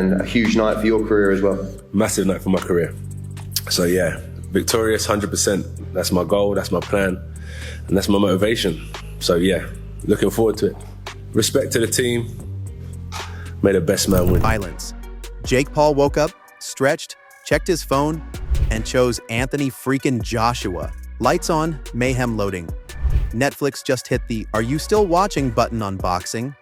And a huge night for your career as well. Massive night for my career. So yeah, victorious 100%. That's my goal, that's my plan, and that's my motivation. So yeah, looking forward to it. Respect to the team. May the best man win. Violence. Jake Paul woke up, stretched, checked his phone, and chose Anthony freaking Joshua. Lights on, mayhem loading. Netflix just hit the "Are you still watching?" button on boxing.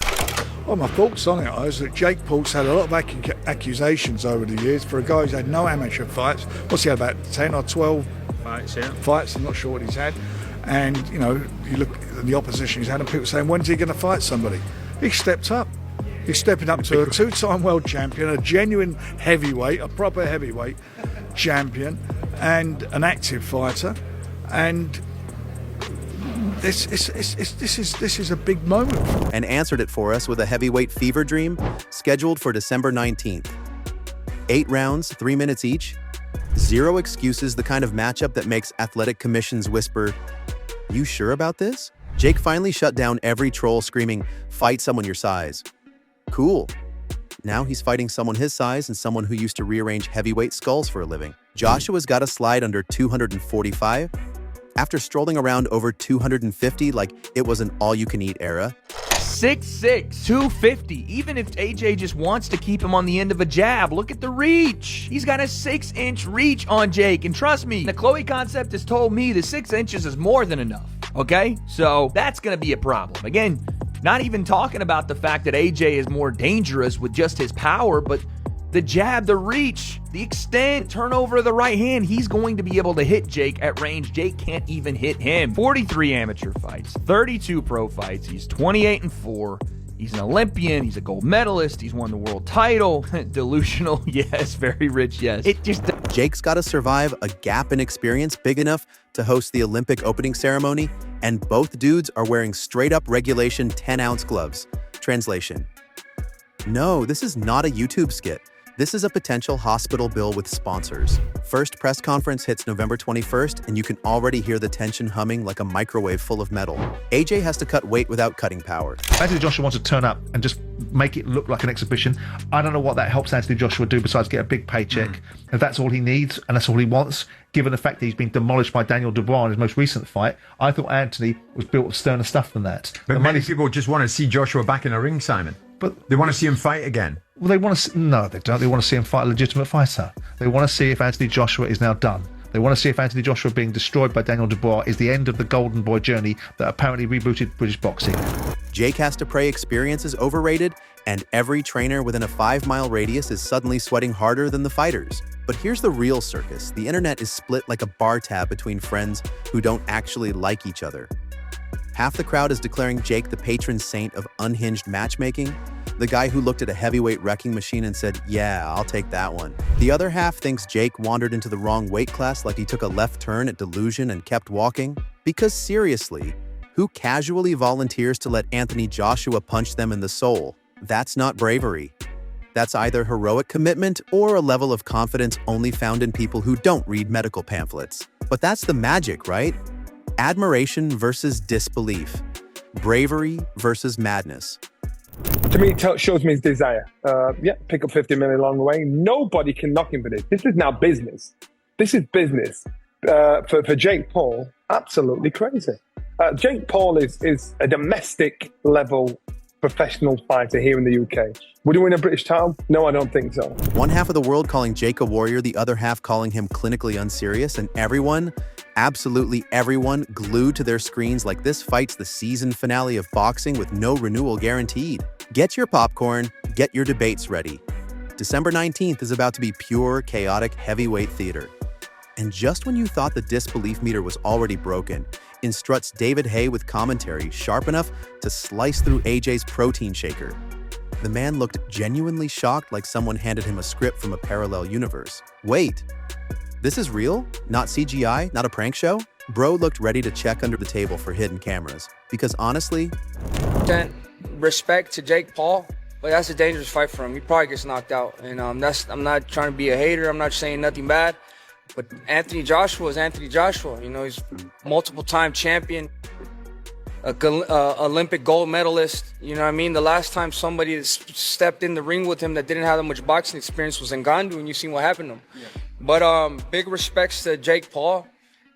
Well, my thoughts on it is that Jake Paul's had a lot of accusations over the years for a guy who's had no amateur fights. What's he had, about 10 or 12 fights? I'm not sure what he's had. And, you know, you look at the opposition he's had and people saying, when's he going to fight somebody? He stepped up. He's stepping up to a two-time world champion, a genuine heavyweight, a proper heavyweight champion, and an active fighter. And this is a big moment. And answered it for us with a heavyweight fever dream scheduled for December 19th. 8 rounds, 3 minutes each. Zero excuses, the kind of matchup that makes athletic commissions whisper, "You sure about this?" Jake finally shut down every troll screaming, "Fight someone your size." Cool. Now he's fighting someone his size and someone who used to rearrange heavyweight skulls for a living. Joshua's got a slide under 245. After strolling around over 250 like it was an all-you-can-eat era. 6'6", 250. Even if AJ just wants to keep him on the end of a jab, look at the reach. He's got a 6-inch reach on Jake. And trust me, the Chloe concept has told me the 6 inches is more than enough. Okay? So that's going to be a problem. Again, not even talking about the fact that AJ is more dangerous with just his power, but the jab, the reach, the extent, turnover of the right hand, he's going to be able to hit Jake at range. Jake can't even hit him. 43 amateur fights, 32 pro fights. He's 28-4. He's an Olympian. He's a gold medalist. He's won the world title. Delusional, yes. Very rich, yes. Jake's got to survive a gap in experience big enough to host the Olympic opening ceremony, and both dudes are wearing straight-up regulation 10-ounce gloves. Translation: no, this is not a YouTube skit. This is a potential hospital bill with sponsors. First press conference hits November 21st, and you can already hear the tension humming like a microwave full of metal. AJ has to cut weight without cutting power. Anthony Joshua wants to turn up and just make it look like an exhibition. I don't know what that helps Anthony Joshua do besides get a big paycheck. If that's all he needs and that's all he wants, given the fact that he's been demolished by Daniel Dubois in his most recent fight, I thought Anthony was built of sterner stuff than that. But many people just want to see Joshua back in a ring, Simon. But they want to see him fight again. Well, they want to. No, they don't. They want to see him fight a legitimate fighter. They want to see if Anthony Joshua is now done. They want to see if Anthony Joshua being destroyed by Daniel Dubois is the end of the golden boy journey that apparently rebooted British boxing. Jake has to pray experience is overrated, and every trainer within a 5-mile radius is suddenly sweating harder than the fighters. But here's the real circus. The internet is split like a bar tab between friends who don't actually like each other. Half the crowd is declaring Jake the patron saint of unhinged matchmaking, the guy who looked at a heavyweight wrecking machine and said, "Yeah, I'll take that one." The other half thinks Jake wandered into the wrong weight class like he took a left turn at Delusion and kept walking. Because seriously, who casually volunteers to let Anthony Joshua punch them in the soul? That's not bravery. That's either heroic commitment or a level of confidence only found in people who don't read medical pamphlets. But that's the magic, right? Admiration versus disbelief. Bravery versus madness. To me, it shows me his desire. Pick up 50 million along the way. Nobody can knock him for this. This is now business. This is business. For Jake Paul, absolutely crazy. Jake Paul is a domestic level professional fighter here in the UK. Would he win a British title? No, I don't think so. One half of the world calling Jake a warrior, the other half calling him clinically unserious, and everyone, absolutely everyone, glued to their screens like this fight's the season finale of boxing with no renewal guaranteed. Get your popcorn, get your debates ready. December 19th is about to be pure, chaotic heavyweight theater. And just when you thought the disbelief meter was already broken, in struts David Haye with commentary sharp enough to slice through AJ's protein shaker. The man looked genuinely shocked, like someone handed him a script from a parallel universe. Wait, this is real? Not CGI? Not a prank show? Bro looked ready to check under the table for hidden cameras. Because honestly, respect to Jake Paul, but that's a dangerous fight for him. He probably gets knocked out. And I'm not trying to be a hater. I'm not saying nothing bad. But Anthony Joshua is Anthony Joshua. You know, he's multiple-time champion. Olympic gold medalist. You know what I mean? The last time somebody stepped in the ring with him that didn't have that much boxing experience was Ngannou, and you've seen what happened to him. Yeah. But big respects to Jake Paul.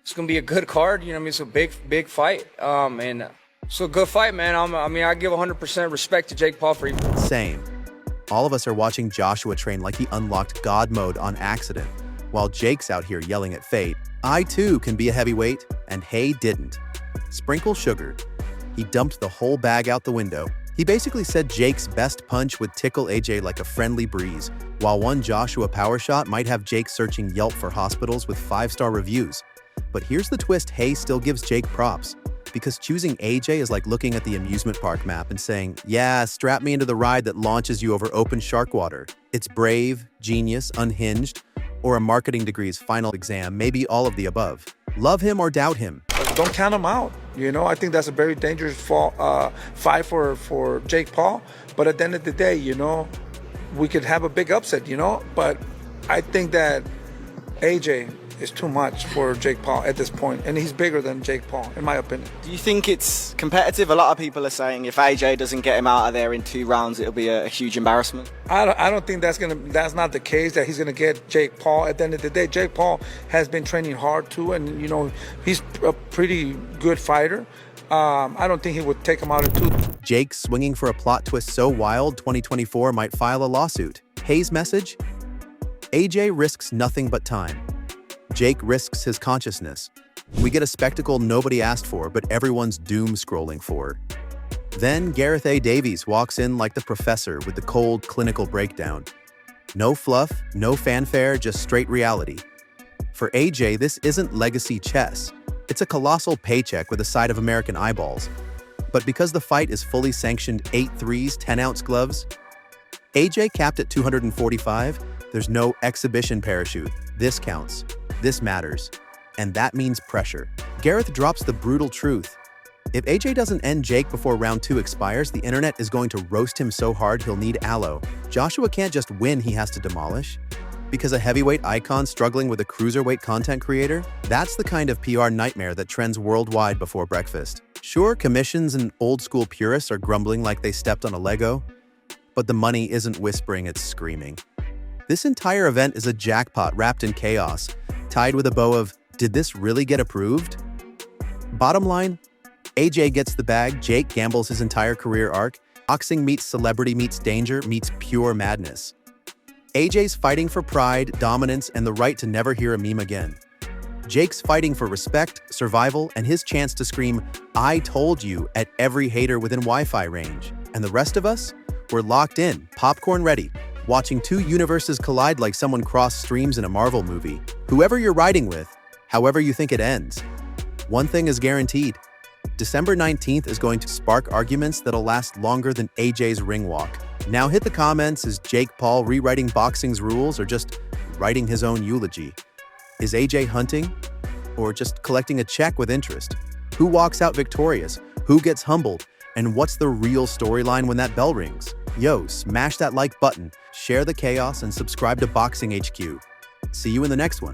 It's gonna be a good card. You know what I mean? It's a big fight. And it's a good fight, man. I give 100% respect to Jake Paul for even. Same. All of us are watching Joshua train like he unlocked God mode on accident, while Jake's out here yelling at fate. I too can be a heavyweight, and Haye didn't. Sprinkle sugar. He dumped the whole bag out the window. He basically said Jake's best punch would tickle AJ like a friendly breeze, while one Joshua power shot might have Jake searching Yelp for hospitals with 5-star reviews. But here's the twist: Haye still gives Jake props, because choosing AJ is like looking at the amusement park map and saying, yeah, strap me into the ride that launches you over open shark water. It's brave, genius, unhinged, or a marketing degree's final exam, maybe all of the above. Love him or doubt him. Don't count him out. You know, I think that's a very dangerous fight for Jake Paul. But at the end of the day, you know, we could have a big upset, you know. But I think that AJ is too much for Jake Paul at this point, and he's bigger than Jake Paul, in my opinion. Do you think it's competitive? A lot of people are saying if AJ doesn't get him out of there in 2 rounds, it'll be a huge embarrassment. I don't think that's not the case, that he's gonna get Jake Paul. At the end of the day, Jake Paul has been training hard too, and you know he's a pretty good fighter. I don't think he would take him out in 2. Jake swinging for a plot twist so wild, 2024 might file a lawsuit. Haye's message? AJ risks nothing but time. Jake risks his consciousness. We get a spectacle nobody asked for, but everyone's doom scrolling for. Then Gareth Davies walks in like the professor with the cold, clinical breakdown. No fluff, no fanfare, just straight reality. For AJ, this isn't legacy chess. It's a colossal paycheck with a side of American eyeballs. But because the fight is fully sanctioned 8 threes, 10-ounce gloves, AJ capped at 245, there's no exhibition parachute. This counts. This matters. And that means pressure. Gareth drops the brutal truth. If AJ doesn't end Jake before round 2 expires, the internet is going to roast him so hard he'll need aloe. Joshua can't just win, he has to demolish. Because a heavyweight icon struggling with a cruiserweight content creator? That's the kind of PR nightmare that trends worldwide before breakfast. Sure, commissions and old-school purists are grumbling like they stepped on a Lego, but the money isn't whispering, it's screaming. This entire event is a jackpot wrapped in chaos, tied with a bow of, did this really get approved? Bottom line, AJ gets the bag, Jake gambles his entire career arc, boxing meets celebrity meets danger meets pure madness. AJ's fighting for pride, dominance, and the right to never hear a meme again. Jake's fighting for respect, survival, and his chance to scream, I told you, at every hater within Wi-Fi range. And the rest of us? We're locked in, popcorn ready, watching 2 universes collide like someone crossed streams in a Marvel movie. Whoever you're riding with, however you think it ends, one thing is guaranteed. December 19th is going to spark arguments that'll last longer than AJ's ring walk. Now hit the comments, is Jake Paul rewriting boxing's rules or just writing his own eulogy? Is AJ hunting or just collecting a check with interest? Who walks out victorious? Who gets humbled? And what's the real storyline when that bell rings? Yo, smash that like button, share the chaos, and subscribe to Boxing HQ. See you in the next one.